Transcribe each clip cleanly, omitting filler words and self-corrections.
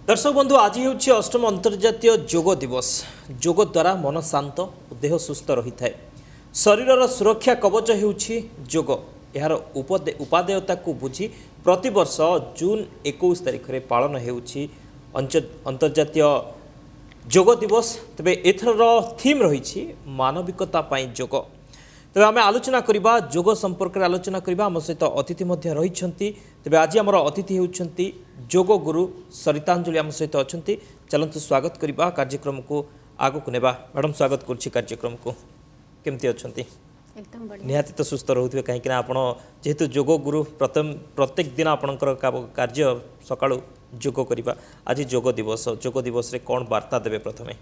दर्शक बंधु आज हूँ अष्टम अंतर्जातीय योग दिवस। योग द्वारा मन शांत और देह सुस्थ रही है। शरीर सुरक्षा कवच होग। यार उपादेयता को बुझी प्रतिवर्ष जून 21 तारिख में पालन हो अंतर्जातीय योग दिवस। तेरे एथर थीम रही मानविकता योग। तेज आम आलोचना करवा योग संपर्क में आलोचना करवा आम सहित अतिथि रही। तेज आज आम अतिथि होती योग गुरु सरितांजलि आम सहित अच्छा। चलतु स्वागत करवा कार्यक्रम को आग को नेबा। मैडम स्वागत करुच्ची कार्यक्रम को। केमती अच्छा? एकदम बढ़िया। निहाती तो सुस्थ रोथे कहीं आप जेहेतु योग गुरु प्रत्येक दिन आपणकर कार्य सका योग करवा। आज योग दिवस रे कौन वार्ता देवे? प्रथमे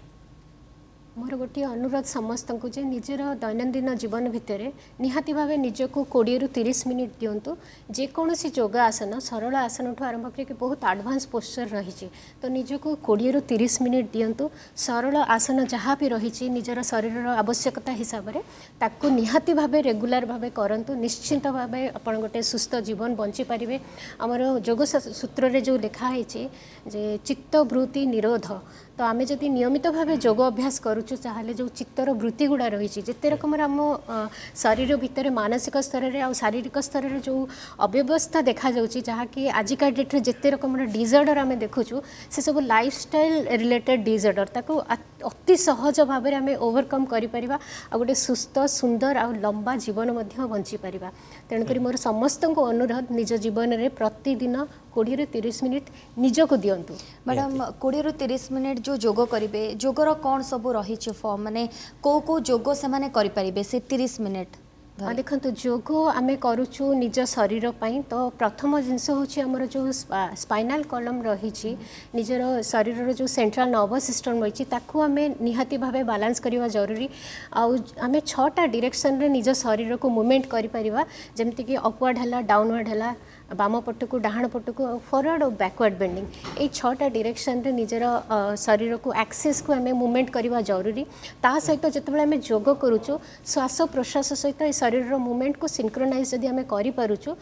मोर गोटे अनुरोध समस्त को जे निजर दैनंदिन जीवन भितर निहाती भाव निजक 20 ରୁ 30 मिनिट दिंतु। जेकोसी योग आसन सरल आसन ठू आरंभ करके बहुत एडवांस पोस्चर रही तो निजक 20 ରୁ 30 मिनिट दिंतु। सरल आसन जहाँ भी रही निजर शरीर आवश्यकता हिसाब से ताकू निहाती भाव रेगुलर भाव करंतु। निश्चिंत भाव आपण गोटे सुस्थ जीवन बंची पारे। आमर योग सूत्र रे जो लिखाई जे चित्त वृत्ति निरोध। तो आम जदि नियमित भाव योग अभ्यास करुचु चाहे जो चित्तर वृत्ति गुड़ा रही जिते रकम आम शरीर भितर मानसिक स्तर में आ शारीरिक स्तर में जो अव्यवस्था देखा जहाँकि आजिका डेट्रे जिते रकम डिजर्डर आम देखुचु से सब लाइफस्टाइल रिलेटेड डिजर्डर ताको अति सहज भाव में आम ओवरकम करें आ गोटे सुस्थ सुंदर आ लंबा जीवन बंची पार। तेणुक मोर समस्त को अनुरोध निज जीवन में प्रतिदिन 20 ରୁ 30 मिनिट निजक दिंतु। मैडम 20 ରୁ 30 मिनिट जो योग करेंगे योगर कौन सब रही फॉर्म माने को योग से माने करि परिबे से 30 मिनिट? देखो योग आम करुचु निज शरीर पाई। तो प्रथम जिनस होमर जो स्पाइनाल कॉलम रही निजर शरीर जो सेंट्रल नर्वस सिस्टम रही ताकू आम निहाती भाव बैलेंस करवा जरूरी। आम 6टा डायरेक्शन रे निज शरीर को मूवमेंट करें जमीक अपवर्ड है डाउनवर्ड है बाम पट को डाहाण पट को फॉरवर्ड और बैकवर्ड बेंडिंग ये 6टा डायरेक्शन रे निजर शरीर को एक्सेस को आम मूवमेंट करवा जरूरी। ता सहित जितेबाला आम योग करुचु श्वास प्रश्वास सहित शरीर मूवमेंट को सिंक्रोनाइज जदि आम करूँ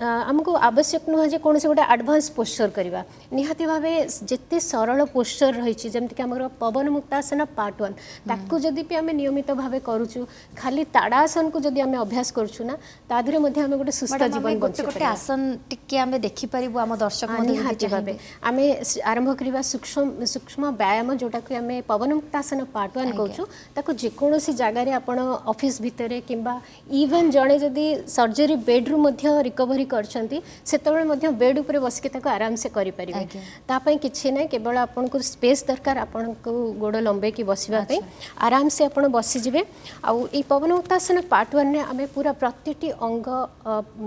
आमको आवश्यक नुह जे कौन से गोटे एडवांस पोस्चर करवा। निहाती भाव जिते सरल पोस्चर रही जमीक आम पवन मुक्तासन पार्ट 1 ताकू जदि भी आम नियमित भाव करुचु खाली ताड़ासन को जदि आम अभ्यास करूँ ना तादरे आम गोटे सुस्थ जीवन गोटे आसन टिके आम देखि परिबु आम दर्शक निहाती भाव आम आरंभ करवा सूक्ष्म सूक्ष्म व्यायाम जोटा कि आम पवन मुक्तासन पार्ट 1 कहूँ ताको जेकोसी जगार आप ऑफिस भितर किंबा इवन जड़े जदि सर्जरी बेड्रु रिकवरी करते बेड उपर बसिक आराम से करें किसी ना केवल आपन को स्पेस दरकार आपन को गोड़ लंबे की बसवाई आराम से आप बसीजे। आउ पवन मुक्तासन पार्ट 1 आम पूरा प्रति अंग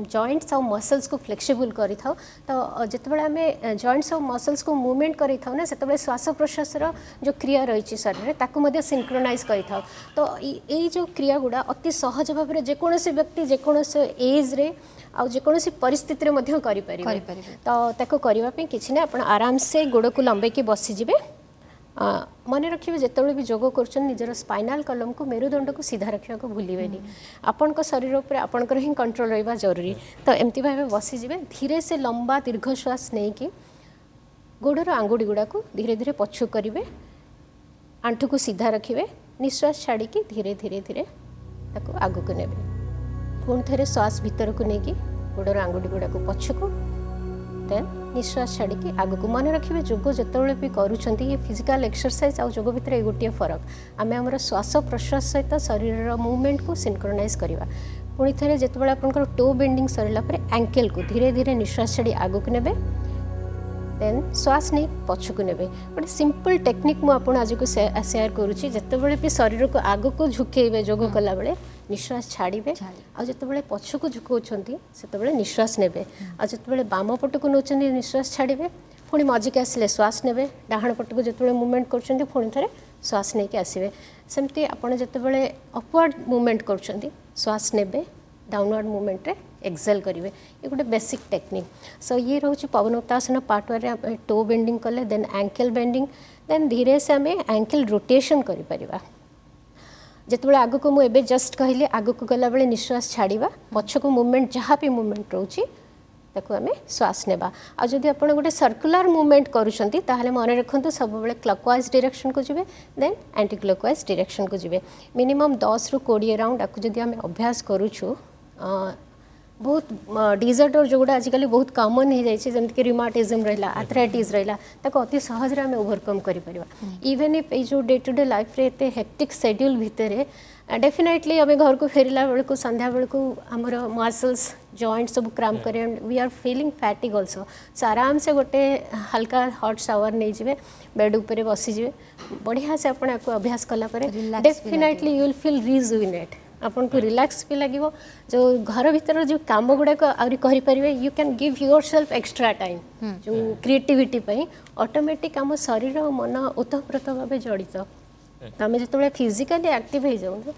जॉइंट्स और मसल्स को फ्लेक्सिबल करें। तो जिते आम जॉइंट्स और मसल्स को मूवमेंट करें ना से श्वास प्रश्वास जो क्रिया रही शरीर ताकू सिंक्रोनाइज करें। तो ये जो क्रिया गुड़ा अति सहज भाव में जेकोसी व्यक्ति जेकोसी एज रे आउ जेकोसी परिस्थिति करें तो ताको करने किसी ना आप आराम से गोड़ को लंबे की बसीजे। मन रखिए जिते भी योग कर निजर स्पाइनाल कॉलम को मेरुदंड को सीधा रखा को भूलें। आपण शरीर पर आपणकर ही कंट्रोल रहा जरूरी। तो एमती भाव बसीजे धीरे से लंबा दीर्घ श्वास नहीं कि गोड़र आंगुड़ी गुड़ा को धीरे धीरे पछू करेंगे आंठू को सीधा रखिए निश्वास छाड़ी धीरे धीरे धीरे आग को ने पुणी थे श्वास भीतर को लेकिन गोड़र आंगुठी गुड़ा को पछकू देन निश्वास छाड़ी आग को। मन रखिए योग जिते भी करुँच ये फिजिकल एक्सरसाइज आ योग भितर गोटे फरक आम आम श्वास प्रश्वास सहित शरीर मूवमेंट को सिंक्रोनाइज करवा। पुणी थे जिते आपंकर टो बेंडिंग सरला एंकल को धीरे धीरे निश्वास छाड़ी आग को नेबे देन श्वास नहीं पछकू नेबे। गोटे सिंपल टेक्निक मुझे आज को शेयर करुँची जिते भी शरीर को आग को झुकेबे योग कला बेले निश्वास छाड़े आते पछ को झुकाउछंती से निश्वास नेबे आते बाम पट को नौकर निश्वास छाड़े पुणी मजिक आसिले श्वास नेबे डाहाण पट को जिते मूवमेंट कर पुणी थे श्वास नहीं आसवे। सेमती आपड़ जिते अपवर्ड मूवमेंट कर श्वास नेबे डाउनवर्ड मूवमेंट रे एक्सेल करेंगे। ये गोटे बेसिक टेक्निक। सो ये रोचे पवन मुक्तासन पार्ट 1 रे टो बेंडिंग कले देन एंकल बेंडिंग देन धीरे से आम एंकल रोटेशन करें। जिते आग को मुझे जस्ट कहली आग को गला बेले निश्वास छाड़ा पछ को मूवमेंट जहाँ भी मूवमेंट रोचे ताको आमे श्वास नेबा आ जदि आपण गोटे सर्कुलर मूवमेंट करूछंती ताहले मन रखंतु सब बेले क्लॉकवाइज डायरेक्शन को जिवे देन एंटी क्लॉकवाइज डायरेक्शन को जिवे मिनिमम 10 रु 20 राउंड आकु जदि आमे अभ्यास करूछु बहुत डिजॉर्डर जोगुड़ा आजिकल बहुत कॉमन हो जाए जमीक रिमाटिज्म रहा आर्थराइटिस रहा ताको अति सहज आम ओवरकम करिपरिबा इवन इफ जो डे टू डे लाइफ रे एते हेक्टिक शेड्यूल भितर डेफिनेटली आम घर को फेरला बेलू संध्या बेलू आमर मसल्स जॉइंट सब क्रैम्प करे we are feeling fatigue also so आराम से गोटे हल्का हॉट शावर नहीं जाए बेड ऊपर बसीजे बढ़िया से आपन आपको अभ्यास कला definitely you will feel rejuvenate आपन को रिलैक्स भी लगे जो घर भीतर जो काम गुड़ाक आउरी करें you can give your self extra time जो क्रिएटिविटी ऑटोमेटिक आम शरीर मन ओतप्रोत भाव जड़ित तो आम जो फिजिकली एक्टिव हो जाऊँ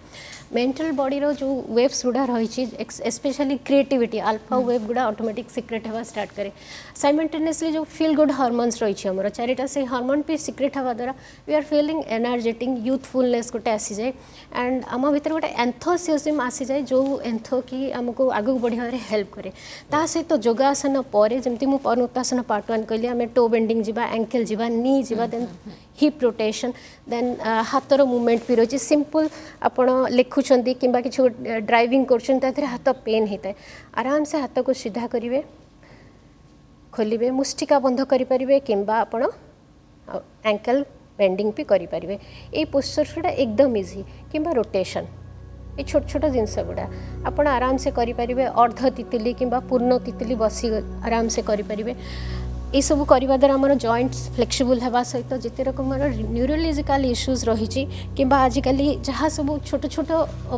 मेंटल बॉडी रो जो वेव्स गुड़ा रही स्पेशली क्रिएटिविटी अल्फा वेव गुड़ा ऑटोमेटिक सिक्रेट हवा स्टार्ट करे साइमल्टेनियसली जो फील गुड हार्मोन्स रही आमर चारिटा से हार्मोन भी सिक्रेट हवा द्वारा we are feeling energetic youthfulness गोटे आसी जाए एंड आम भीतर गोटे एंथोसियाज्म आसी जाए जो एंथो कि आमको आगू बढ़िया हेल्प करे ता सहित योगासन पर जमी मुझे पवनमुक्तासन पार्ट 1 कहली आम टो बेंडिंग जीवा एंकल जीवा नी जीवा देन हिप रोटेशन देन हाथर मूवमेंट भी रही सिंपल आपण लिखुंट कि ड्राइविंग कर हाथ पेन होता है आराम से हाथ को सीधा करेंगे खोलिए मुष्टिका बंध करें कि आपण एंकल बेंडिंग भी करेंगे ये पोस्चर एकदम इजी कि रोटेशन ये छोट छोट जिनस गुड़ा आपण आराम से करेंगे अर्ध तितली कि पूर्ण तितली बसी आराम से करेंगे ये सब करने द्वारा आम जॉइंट्स फ्लेक्सिबल होगा सहित जिते रकम न्यूरोलॉजिकल इश्यूज रही कि आजिकल जहाँ सब छोट छोट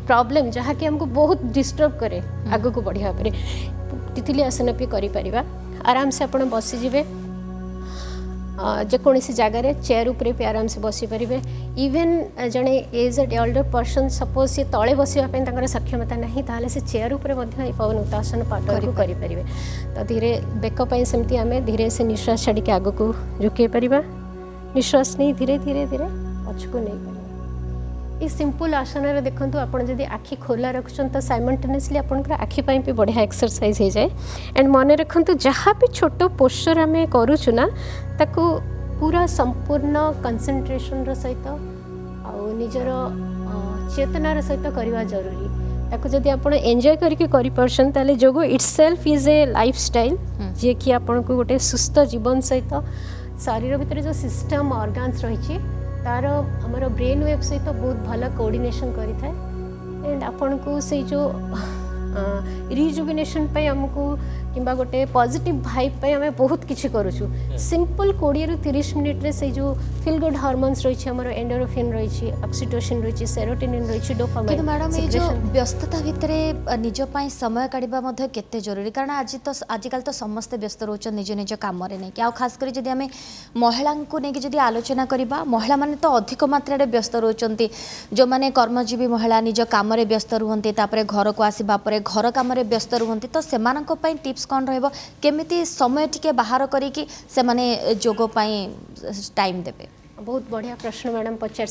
प्रॉब्लम जहाँ कि हमको बहुत डिस्टर्ब करे आग को बढ़िया तितली आसन भी करें आराम से आप बसीजे जेकोसी जगार चेयर उपरे भी आराम से बसी पारे इवेन जड़े एज एल्डर पर्सन सपोज सी तले बसवाई सक्षमता नहीं ताहले से चेयर उपरे पवनमुक्तासन पार्ट को करें तो धीरे बेकपाई सेमती आम धीरे से निश्वास छाड़ी आग को झुके पार निश्वास नहीं धीरे धीरे धीरे पछको नहीं पार ये सिंपल आसन देखो आपड़ जब आखि खोला रखुन तो साइमल्टेनियसली आपंकर आखिपाई भी बढ़िया एक्सरसाइज हो जाए एंड मन रखु जहाँ भी छोट पोस्चर आम करूँ ना ताको पूरा संपूर्ण कंसंट्रेशन सहित आउ निजर चेतनार सहित करवा जरूरी ताको जदि आप एंजॉय करके ताले जोग itself is a lifestyle जी कि आपन को गोटे सुस्थ जीवन सहित शरीर भितर जो सिस्टम ऑर्गन्स रही तार आमर ब्रेन वेव सहित बहुत भल कोऑर्डिनेशन करें एंड आपन को से जो रिजुविनेशन पे हमको किंबा गोटे पॉजिटिव वाइब पे हमें बहुत किछि करूछु सिंपल 20 रु 30 मिनिट रे से जो फील गुड हार्मोन्स रही है हमर एंडोर्फिन रही ऑक्सीटोसिन रही सेरोटोनिन रही डोपामाइन किंतु मैडम ये जो व्यस्तता भितरे निज पई समय काढिबा मध्ये केते जरूरी कारण आजिकल तो समस्त व्यस्त रोच निज निज काम रे नै कि आ खास करी जदि हमें महिला को नै कि जदि आलोचना करिबा महिला माने तो अधिक मात्रा रे व्यस्त रोचंती जो माने कर्मजीवी महिला निज काम रे व्यस्त रुहंती तापरे घर को आसीबा परे घर काम रे व्यस्त रुहंती तो सेमानक पई टिप्स कौन रहिबो केमिति समय टिके बाहर करी कि से माने जोग पई टाइम देबे बहुत बढ़िया प्रश्न मैडम पचार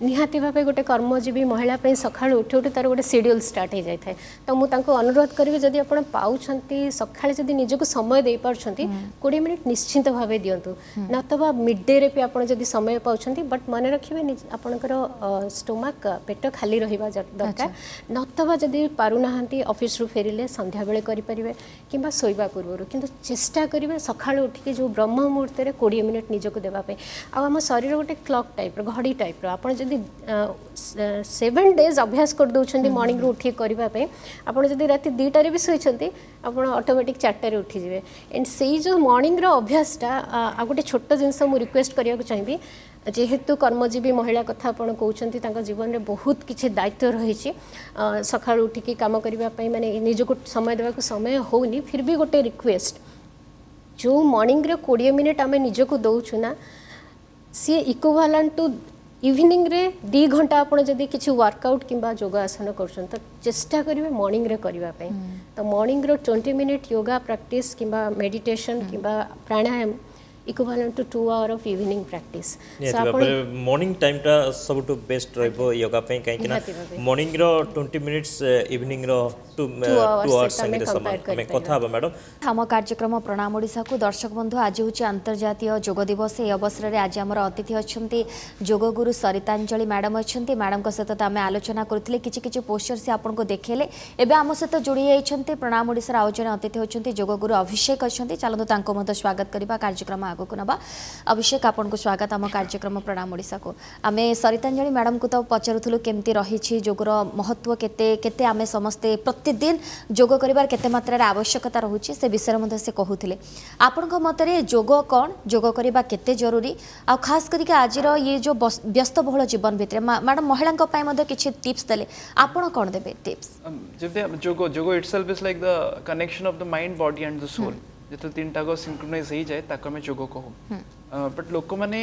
निहाती भाव गोटे कर्मजीवी महिला सका उठी उठी तार गोटे शेड्यूल स्टार्ट हो जाए तो मुझे अनुरोध करी जदि आप पाँच सका जदि निजक समय दे पार्टी 20 मिनिट निश्चिंत भाव दिंतु नतबा मिड डे भी आप समय पाँच बट मन रखिए आपंकर स्टोमाक पेट खाली रहा दरकार नतबा जदि पारुना ऑफिस रु फेरिले संध्या बेले करें कि शोवा पूर्व किंतु चेष्टा करेंगे सका उठिक जो ब्रह्म मुहूर्त 20 मिनिट निजक देवाई आम शरीर गोटे क्लॉक टाइप घड़ी टाइप आप 7 डेज अभ्यास कर दौरान मॉर्निंग रू उठी करने आपड़ जब रात 2टारे भी शोचती आप ऑटोमेटिक 4टारे उठीजे एंड से जो मॉर्निंग रो अभ्यासटा आ गोटे छोट जिनस मुझे रिक्वेस्ट करने को चाहिए जेहेतु कर्मजीवी महिला कथा आप कहते जीवन में बहुत किसी दायित्व रही सका उठिकी कम करने माने निजको समय देवाक समय होनी फिर भी गोटे रिक्वेस्ट जो मॉर्निंग रे 20 मिनिट आम निजको दौचु ना सी इक्विवेलेंट टू इवनिंग रे 2 घंटा आप जदि किसी वर्कआउट किंबा योगासन कर तो चेष्टा करेंगे मॉर्निंग रे करने तो मॉर्निंग रो 20 मिनिट योगा प्रैक्टिस किंबा मेडिटेशन किंबा प्राणायाम equivalent to 2 hour of evening practice. ନିହାତି ଭାବରେ ମର୍ଣ୍ଣିଂ ଟାଇମ୍ଟା ସବୁଠୁ ବେଷ୍ଟ ରହିବ ୟୋଗା ପାଇଁ କାହିଁକି ନା ନିହାତି ଭାବେ। ମର୍ଣ୍ଣିଂର 20 ମିନିଟ୍ସ ଇଭିନିଂର 2 hours ଆୱାର୍ସ ସହିତ ଆମେ ସାଙ୍ଗରେ ସମାନ compare ଆମେ କରିପାରିବା। କଥା ହେବା ମ୍ୟାଡ଼ାମ୍। ଆମ କାର୍ଯ୍ୟକ୍ରମ ପ୍ରଣାମ ଓଡ଼ିଶାକୁ ଦର୍ଶକ ବନ୍ଧୁ ଆଜି ହେଉଛି ଅନ୍ତର୍ଜାତୀୟ ଯୋଗ ଦିବସ। ଏହି ଅବସରରେ ଆଜି ଆମର ଅତିଥି ଅଛନ୍ତି ଯୋଗଗୁରୁ ସରିତାଞ୍ଜଳି ମ୍ୟାଡ଼ାମ୍ ଅଛନ୍ତି। ମ୍ୟାଡ଼ାମଙ୍କ ସହିତ ତ ଆମେ ଆଲୋଚନା କରୁଥିଲେ କିଛି କିଛି ପୋଷ୍ଟର ସେ ଆପଣଙ୍କୁ ଦେଖେଇଲେ। ଏବେ ଆମ ସହିତ ଯୋଡ଼ି ଯାଇଛନ୍ତି ପ୍ରଣାମ ଓଡ଼ିଶାର ଆଉ ଜଣେ ଅତିଥି ଅଛନ୍ତି ଯୋଗଗୁରୁ ଅଭିଷେକ ଅଛନ୍ତି। ଚାଲନ୍ତୁ ତାଙ୍କୁ ମଧ୍ୟ ସ୍ୱାଗତ କରିବା କାର୍ଯ୍ୟକ୍ରମ ଆଗକୁ ନେବା। ଅଭିଷେକ ଆପଣଙ୍କୁ ସ୍ୱାଗତ ଆମ କାର୍ଯ୍ୟକ୍ରମ ପ୍ରଣାମ ଓଡ଼ିଶାକୁ। ଆମେ ସରିତାଞ୍ଜଳି ମ୍ୟାଡ଼ାମଙ୍କୁ ତ ପଚାରୁଥିଲୁ କେମିତି ରହିଛି ଯୋଗର ମହତ୍ତ୍ୱ କେତେ କେତେ ଆମେ ସମସ୍ତେ ପ୍ରତିଦିନ ଯୋଗ କରିବାର କେତେ ମାତ୍ରାରେ ଆବଶ୍ୟକତା ରହୁଛି ସେ ବିଷୟରେ ମଧ୍ୟ ସେ କହୁଥିଲେ। ଆପଣଙ୍କ ମତରେ ଯୋଗ କ'ଣ, ଯୋଗ କରିବା କେତେ ଜରୁରୀ, ଆଉ ଖାସ୍ କରିକି ଆଜିର ଇଏ ଯେଉଁ ବ୍ୟସ୍ତବହୁଳ ଜୀବନ ଭିତରେ ମ୍ୟାଡ଼ାମ୍ ମହିଳାଙ୍କ ପାଇଁ ମଧ୍ୟ କିଛି ଟିପ୍ସ ଦେଲେ, ଆପଣ କ'ଣ ଦେବେ ଟିପ୍ସ? ଯେମିତି ଯୋଗ itself is like the connection of the mind, body and the soul. ଯେତେବେଳେ ତିନିଟାକ ସିଙ୍କ୍ରୋନାଇଜ୍ ହେଇଯାଏ ତାକୁ ଆମେ ଯୋଗ କହୁ। ବଟ୍ ଲୋକମାନେ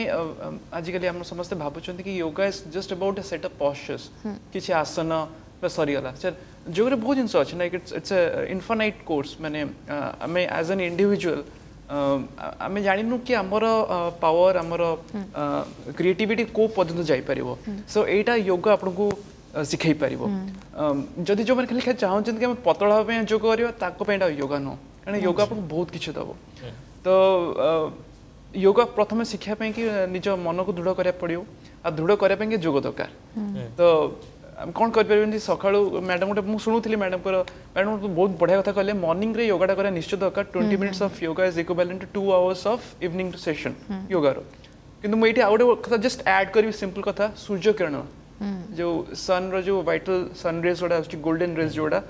ଆଜିକାଲି ଆମେ ସମସ୍ତେ ଭାବୁଛନ୍ତି କି yoga is just about a set of postures, କିଛି ଆସନ ବା ସରିଗଲା। ଯୋଗରେ ବହୁତ ଜିନିଷ ଅଛି like it's a infinite course. ମାନେ ଆମେ ଆଜ୍ ଆନ୍ ଇଣ୍ଡିଭିଜୁଆଲ ଆମେ ଜାଣିନୁ କି ଆମର ପାୱାର ଆମର କ୍ରିଏଟିଭିଟି କେଉଁ ପର୍ଯ୍ୟନ୍ତ ଯାଇପାରିବ। ସୋ ଏଇଟା ୟୋଗା ଆପଣଙ୍କୁ ଶିଖେଇ ପାରିବ। ଯଦି ଯେଉଁମାନେ ଖାଲି ଚାହୁଁଛନ୍ତି କି ଆମେ ପତଳା ହେବା ପାଇଁ ଯୋଗ କରିବା ତାଙ୍କ ପାଇଁ ଏଇଟା ୟୋଗା ନୁହଁ, କାରଣ ୟୋଗା ଆପଣଙ୍କୁ ବହୁତ କିଛି ଦେବ। ତ ୟୋଗା ପ୍ରଥମେ ଶିଖିବା ପାଇଁ କି ନିଜ ମନକୁ ଦୃଢ଼ କରିବାକୁ ପଡ଼ିବ, ଆଉ ଦୃଢ଼ କରିବା ପାଇଁ କି ଯୋଗ ଦରକାର। ତ ଆମେ କ'ଣ କରିପାରିବୁ, ଯେମିତି ସକାଳୁ ମ୍ୟାଡ଼ାମ୍ ଗୋଟେ ମୁଁ ଶୁଣୁଥିଲି ମ୍ୟାଡ଼ାମ୍ଙ୍କର ବହୁତ ବଢ଼ିଆ କଥା କହିଲେ ମର୍ଣ୍ଣିଂରେ ୟୋଗାଟା କରିବା ନିଶ୍ଚିତ ଦରକାର। 20 minutes of yoga is equivalent to 2 hours of evening session ୟୋଗାର। କିନ୍ତୁ ମୁଁ ଏଇଠି ଆଉ ଗୋଟେ କଥା ଜଷ୍ଟ ଆଡ୍ କରିବି, ସିମ୍ପଲ୍ କଥା, ସୂର୍ଯ୍ୟ କିରଣ ଯେଉଁ ସନ୍ର ଯେଉଁ ଭାଇଟାଲ୍ ସନ୍ ରେଜ୍ ଗୁଡ଼ା ଆସୁଛି, ଗୋଲ୍ଡେନ୍ ରେଜ୍ ଯେଉଁଟା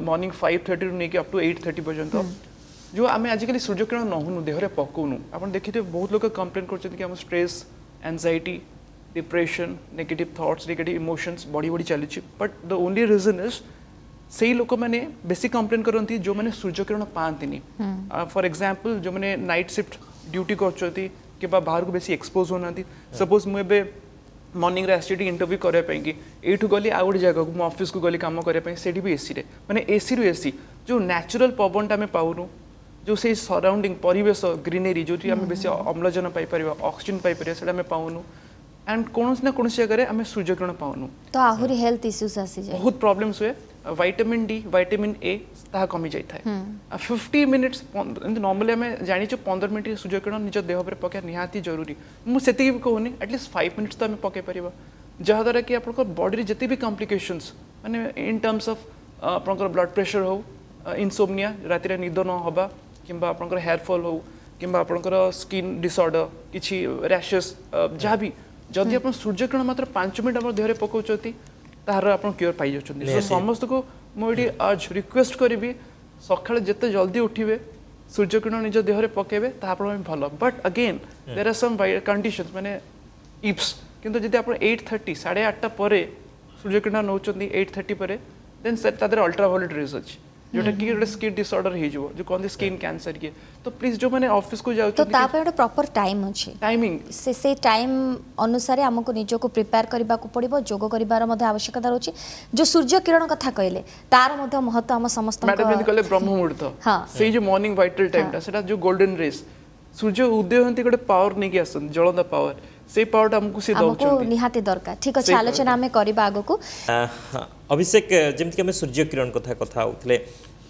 ମର୍ଣ୍ଣିଂ 5:30 ରୁ ନେଇକି ଅପ୍ ଟୁ 8:30 ପର୍ଯ୍ୟନ୍ତ ଯେଉଁ ଆମେ ଆଜିକାଲି ସୂର୍ଯ୍ୟ କିରଣ ନହୁନୁ ଦେହରେ ପକଉନୁ। ଆପଣ ଦେଖିଥିବେ ବହୁତ ଲୋକ କମ୍ପ୍ଲେନ୍ କରୁଛନ୍ତି କି ଆମ stress, anxiety, depression, negative thoughts, negative emotions बढ़ी बढ़ी चली। But the only reason is से लोक मैंने बेसी कंप्लेन करती जो मैंने सूर्यकिरण पाती। फॉर एग्जांपल जो मैंने नाइट शिफ्ट ड्यूटी करछती कि बाहर को बेसी एक्सपोज होना। सपोज मुझे मॉर्निंग आसटी इंटरव्यू करने एठू गली आउ गोटे जगह को ऑफिस को गली कम करने से भी एसी मैंने एसी रु एसी जो नेचुरल पवनटा आम पाऊनु, जो से सराउंडिंग परिवेश ग्रीनरी जो आम बेसी अम्लजान पाइपर ऑक्सीजन पाइपर से पाऊनु। एंड कौन ना कौन जगह आम सूर्यकिरण पाऊनु तो आहरी हेल्थ इश्यूज आसी जाए, बहुत प्रॉब्लम्स हुए। विटामिन डी, विटामिन ए ताहा कमी जाए। 50 मिनिट्स नॉर्मली आम जानी 15 मिनट सूर्यकिरण निज देह पर पकड़ निहाती जरूरी। मुझे भी कहूनी एटलिस्ट 5 मिनिट्स तो आम पकई पार, जहाँद्वारा कि आप बॉडी जिते भी कॉम्प्लिकेशंस माने इन टर्म्स ऑफ आपंकर ब्लड प्रेशर हो, इनसोमनिया राति निद न हवा, किंबा आपंकर हेयर फॉल हो, किंबा आपंकर स्किन डिसऑर्डर किछि रैशेस जहाँ भी जदि आप सूर्यकिरण मात्र 5 मिनट आम देह पकाउछथि तार आप क्योर पाई जाउछथि। सो समस्त को मुझे आज रिक्वेस्ट करी सकाଳେ जिते जल्दी उठिबे सूर्यकिरण निज देह पकेबे ता आपण भल। But again there are some conditions माने इफ्स, किंतु जदि आप 8:30 8:30 पर सूर्यकिरण नौचंदी 8:30 पर देन तादर अल्ट्रावायोलेट रेज अछि जोटा कि गोटे स्किन डिसऑर्डर हो जो कहते स्किन कैंसर के। तो प्लीज जो मैंने ऑफिस को जाउ तो तापर गोटे प्रॉपर टाइम अछि, टाइमिंग से टाइम अनुसार हमको निजको प्रिपेयर करबा को पड़िबो। जोग करिवार मध्ये आवश्यकता रहछि। जो सूर्य किरण कथा कहले तार मध्ये महत्व हम समस्त मैडम जति कहले ब्रह्म मुहूर्त से जो मॉर्निंग वाइटल टाइमटा सेटा जो गोल्डन रेस सूर्य उदय होंती गोटे पावर नहीं कि आसन जलंदा पावर से पावरटा हमको से दउछंती निहाती दरकार। ठीक अछि, आलोचना हमें करबा आगो को। अभिषेक जेमति हमें सूर्य किरण कथा होतले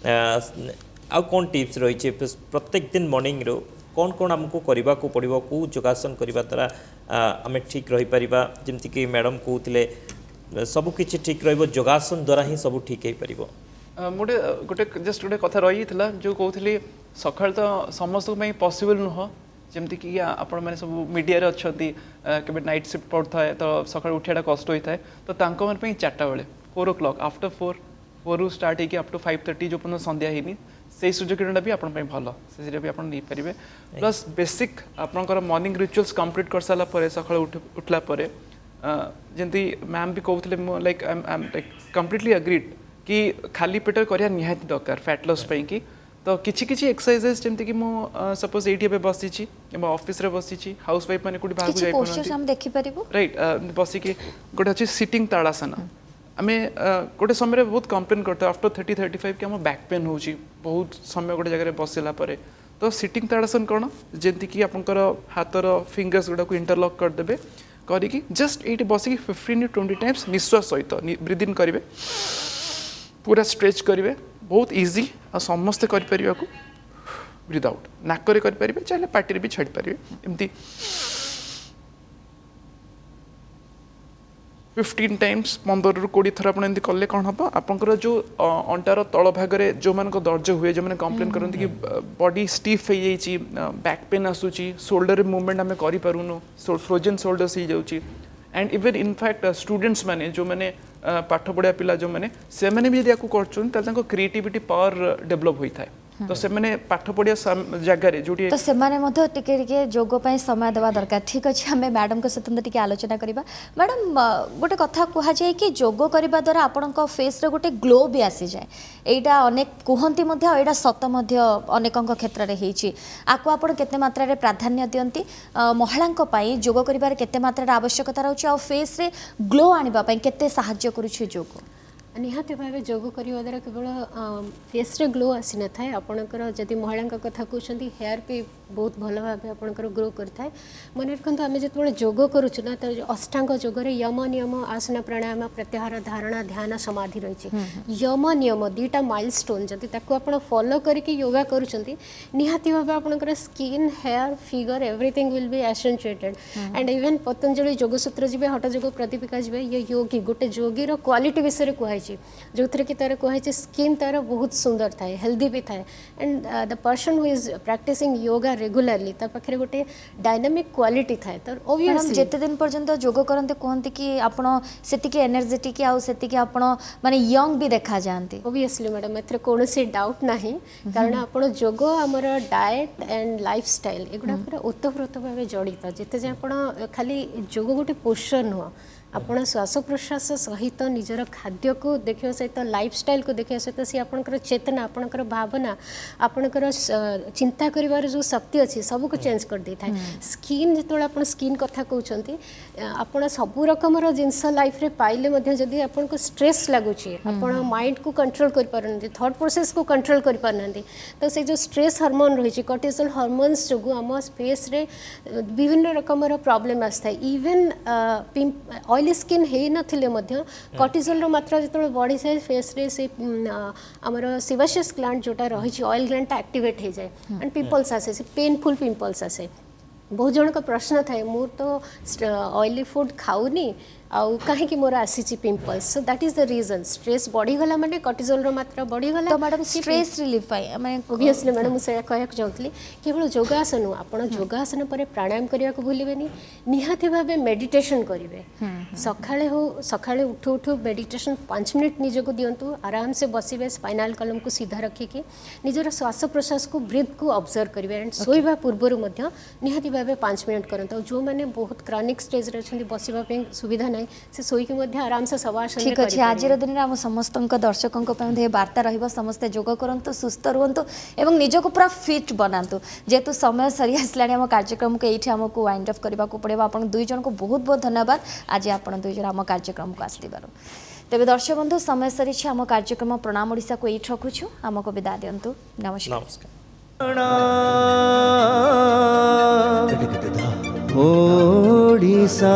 आ कौन टिप्स रही प्रत्येक दिन मॉर्निंग रो कौन कौन आमको करबा को पड़िबो, को योगासन करबा द्वारा आम ठीक रही परिबा। जेमति कि मैडम कहते सब किछि ठीक रहिबो, योगासन द्वारा ही सब ठीक हो परिबो। मोटे गोटे जस्ट गोटे कथा रही था जो कहती सकाल तो समस्त पॉसिबल नुह। जमती कि आपण मैंने सब मीडिया रे अच्छी केबे नाइट शिफ्ट पड़ता है तो सकाल उठियाटा कष्ट होता है। तो तांको मन पे 4टा बेले 4 o'clock आफ्टर 4 ରୁ स्टार्ट होगी अप टू 5:30 जो पर्यटन संध्या होनी से सूर्यकिरणटा भी आपण भल से भी आप नहीं पारे। प्लस बेसिक आपंकर मॉर्निंग रिचुअल्स कंप्लीट कर सारा पर सकाल उठला जमी मैम भी कहते like I am like completely agreed कि खाली पेटर करिया निहाती दरकार फैट लॉस पे कि। तो किछि किछि एक्सरसाइजेस जमती कि मो सपोज एठी बे बसी छी किबा ऑफिस रे बसी छी हाउस वाइफ माने कोठी बाहर को जाई पोस्चर्स हम देखि परिबो राइट बसी कि गोटे अछि सिटिंग ताड़ासन। आम गोटे समय बहुत कंप्लेन करते आफ्टर 30-35 कि बैक पेन हो बहुत समय गोटे जगह बसला। तो सिटिंग ताड़ासन कौन जमती कि आपंकर हाथर फिंगर्स गुड़ा इंटरलॉक करदे करिकी जस्ट ये बसिक 15 to 20 टाइम्स निश्वास सहित ब्रीथ इन करेंगे पूरा स्ट्रेच करेंगे बहुत इजी आ समस्ते करें ब्रीथ आउट नाकरे करेंगे चाहे पार्टी भी छाड़ी पारे एमती 15 टाइम्स 15 ରୁ 20 थर आप कले कौन हम आपंकर जो अंटार तल भागे जो मान दर्ज हुए जो मैंने कंप्लेन करते कि बॉडी स्टिफ हो जाइए बैक पेन आसूची शोल्डर मूवमेंट आम करूँ फ्रोजन शोल्डर्स हो जाऊँगी एंड इवन इनफैक्ट स्टूडेंट्स मैंने जो मैंने पाठ पढ़ा पिला जो मैंने से मैंने भी यदि कर क्रिएटिविटी पावर डेभलप होता है तो से मैंने पाठ पढ़िया जगार जो तो से टिके जोग ପାଇଁ समय देवा दरकार ठीक अच्छे आम मैडम को सहित टिके आलोचना करवा मैडम गोटे कथा कह जाए कि जोग करने द्वारा आपण फेस रे गोटे ग्लो भी आसी जाए एटा अनेक कहती यहाँ सत अनेक क्षेत्र में होती आपको आप केते मात्रा प्राधान्य दियंती महिला जोग कर केते मात्रा आवश्यकता रही आ फेस रे ग्लो आने केते साहाय्य करुछि जोग निहाती भाव जोग करने द्वारा केवल फेस रे ग्लो आसी न थाए आपणकर जदि महिला कथा कहते हेयर भी बहुत भल भाव आपणकर ग्रो करता है मन रखते आम जो जोग करुचु ना तो अष्टांग जोगरे यम नियम आसन प्राणायाम प्रत्याहार धारणा ध्यान समाधि रही यम नियम दुईटा माइलस्टोन जदि आप फॉलो करके योगा करुँच निहाती भाव आपणकर skin hair figure everything will be associated and even Patanjali Yogasutra जी हठ जोग प्रतिपिका जी ये योगी गोटे योगी क्वालिटी विषय कहु जो थे कि तार कहु स्किन तार बहुत सुंदर थाए हेल्दी भी थाए and the person who is practicing yoga regularly ता पाखे गोटे डायनामिक क्वालिटी थाए तो ओबियसली जेते दिन पर्यंत जोग करते कहते कि आपण सेतिके एनर्जेटिक आउ सेतिके आपण माने यंग भी देखा जाते ओबियसली मैडम एथरे कोनोसी डाउट नाही कारण आपण जोग हमर डाएट एंड लाइफस्टाइल एगुडा पूरा ओतप्रोत भाव जड़ित जेते जे आपण खाली जोग गोटे पोस्चर नुह आपण श्वास प्रश्वास सहित निजर खाद्य को देखा सहित लाइफस्टाइल को देखा सहित सी आपणकर चेतना आपणकर भावना आपणकर चिंता करिवार जो शक्ति अच्छी सब को चेंज कर देता है स्किन जो आप स्किन कथा कहते आपण सब रकम जिनस लाइफ रे पाइले मध्य जदि आपन को स्ट्रेस लगुच आपण माइंड को कंट्रोल कर पारन थॉट प्रोसेस को कंट्रोल कर पारन तो से जो स्ट्रेस हार्मोन रही कॉर्टिसोल हार्मोन्स जो आम फेस रे विभिन्न रकम प्रॉब्लम आसता है इवन ऑयली स्किन है नथिले मध्य कॉर्टिसोल मात्रा जो बढ़ी जाए फेस रे से आमर सिबासियस ग्लैंड जोटा रही ऑयल ग्लैंड एक्टिवेट हो जाए एंड पिंपल्स आसे से पेनफुल पिंपल्स आसे बहुत जन का प्रश्न थाए मोर तो ऑयली फूड खाऊनी आउ कहीं मोर आसी pimples so that is the reason stress बढ़ीगला माने कॉर्टिसोल मात्रा बढ़ीगला तो मैडम स्ट्रेस रिलीफ माने ओबियसली मैडम मुझे कहना चाहूँगी केवल योगासन आप योगासन पर प्राणायाम करने को भूलें निहाती भाव मेडिटेशन करेंगे सकाळे हो सकाळे उठू उठू मेडिटेशन 5 मिनट निजको दिंतु आराम से बसवे स्पाइनल कलम को सीधा रखिकी निजर श्वास प्रश्वास को ब्रीथ को ऑब्जर्व करेंगे एंड शोवा पूर्व निहाती भाव 5 मिनट करते जो मैंने बहुत क्रॉनिक स्टेज रे अच्छे बसवाई सुविधा नहीं से सोईकी आराम से सवासन ठीक अच्छे आज दिन में आम समस्त दर्शकों वार्ता रही समस्ते जोग करूँ सुस्थ रुहतु एवं निजक पूरा फिट बनातु जेहेतु समय सरी आसला आम कार्यक्रम को ये आमको वाइंड अफ करने को पड़े आप दुई जन को बहुत बहुत धन्यवाद आज आप दुई जन आम कार्यक्रम को आसबार तेज दर्शक बंधु समय सरी आम कार्यक्रम प्रणाम ओडिशा को ये रखुचु आमको विदा दिंतु नमस्कार ओडिशा।